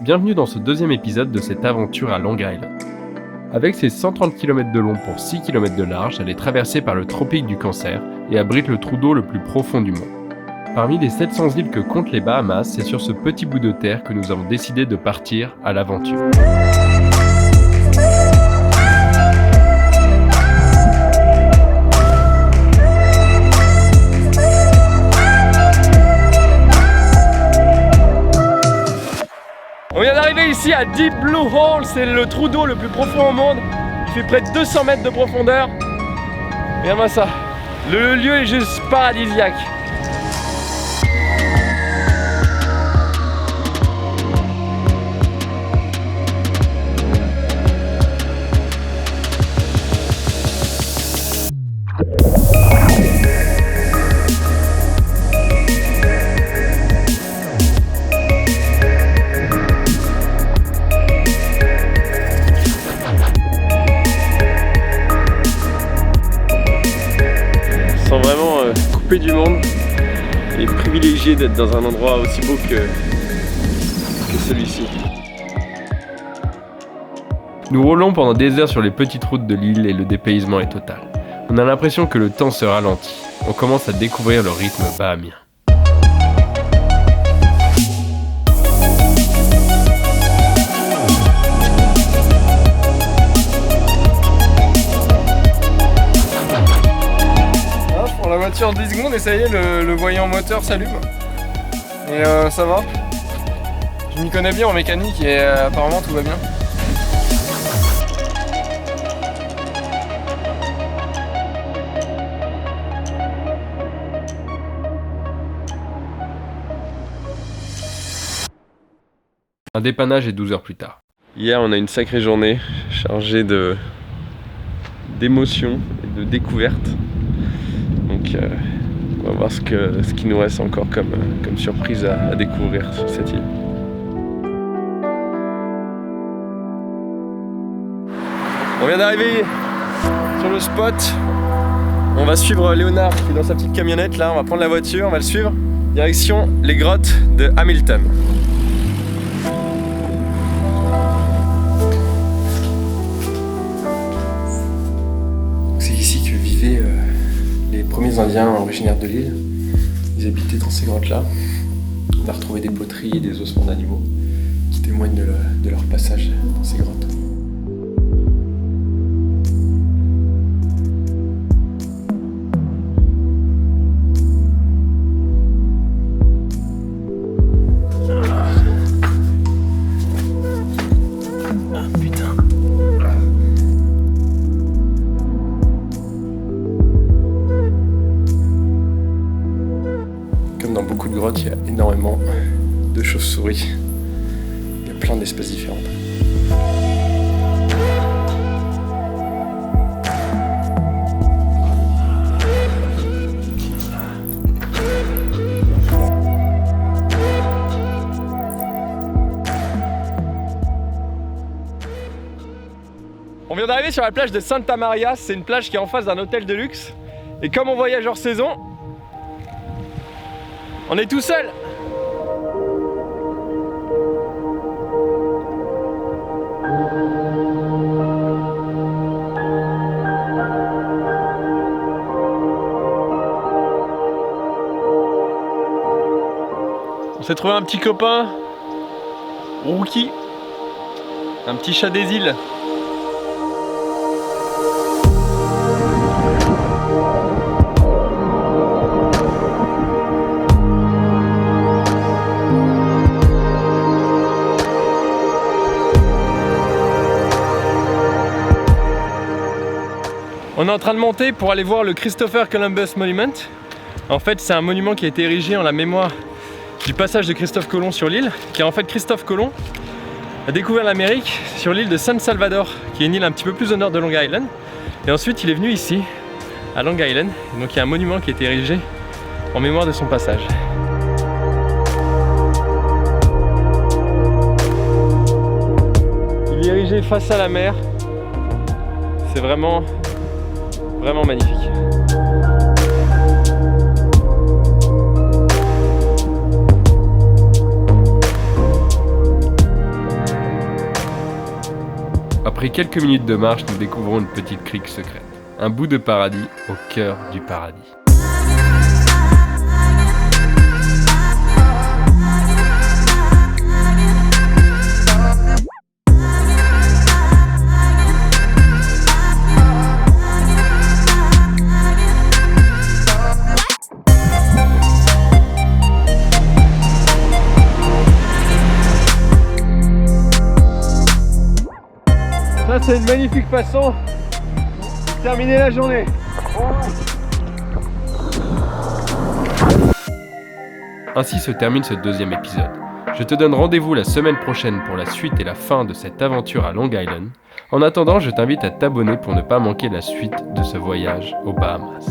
Bienvenue dans ce deuxième épisode de cette aventure à Long Island. Avec ses 130 km de long pour 6 km de large, elle est traversée par le tropique du Cancer et abrite le trou d'eau le plus profond du monde. Parmi les 700 îles que comptent les Bahamas, c'est sur ce petit bout de terre que nous avons décidé de partir à l'aventure. On vient d'arriver ici à Deep Blue Hole, c'est le trou d'eau le plus profond au monde. Il fait près de 200 mètres de profondeur. Regarde-moi ça. Le lieu est juste paradisiaque. Du monde et privilégié d'être dans un endroit aussi beau que celui-ci. Nous roulons pendant des heures sur les petites routes de l'île et le dépaysement est total. On a l'impression que le temps se ralentit. On commence à découvrir le rythme bahamien. La voiture en 10 secondes et ça y est, le voyant moteur s'allume. Et ça va. Je m'y connais bien en mécanique et apparemment tout va bien. Un dépannage et 12 heures plus tard. Hier on a une sacrée journée chargée d'émotions et de découvertes. Donc on va voir ce qu'il nous reste encore comme surprise à découvrir sur cette île. On vient d'arriver sur le spot. On va suivre Léonard qui est dans sa petite camionnette là. On va prendre la voiture, on va le suivre. Direction les grottes de Hamilton. C'est ici que vivaient les premiers Indiens originaires de l'île. Ils habitaient dans ces grottes-là. On a retrouvé des poteries et des ossements d'animaux qui témoignent de leur passage dans ces grottes. Dans beaucoup de grottes, il y a énormément de chauves-souris. Il y a plein d'espèces différentes. On vient d'arriver sur la plage de Santa Maria. C'est une plage qui est en face d'un hôtel de luxe. Et comme on voyage hors saison, on est tout seul. On s'est trouvé un petit copain, Rookie, un petit chat des îles. On est en train de monter pour aller voir le Christopher Columbus Monument. En fait, c'est un monument qui a été érigé en la mémoire du passage de Christophe Colomb sur l'île, car en fait Christophe Colomb a découvert l'Amérique sur l'île de San Salvador, qui est une île un petit peu plus au nord de Long Island. Et ensuite, il est venu ici, à Long Island. Et donc il y a un monument qui a été érigé en mémoire de son passage. Il est érigé face à la mer. C'est vraiment magnifique. Après quelques minutes de marche, nous découvrons une petite crique secrète. Un bout de paradis au cœur du paradis. Ça, c'est une magnifique façon de terminer la journée. Ainsi se termine ce deuxième épisode. Je te donne rendez-vous la semaine prochaine pour la suite et la fin de cette aventure à Long Island. En attendant, je t'invite à t'abonner pour ne pas manquer la suite de ce voyage aux Bahamas.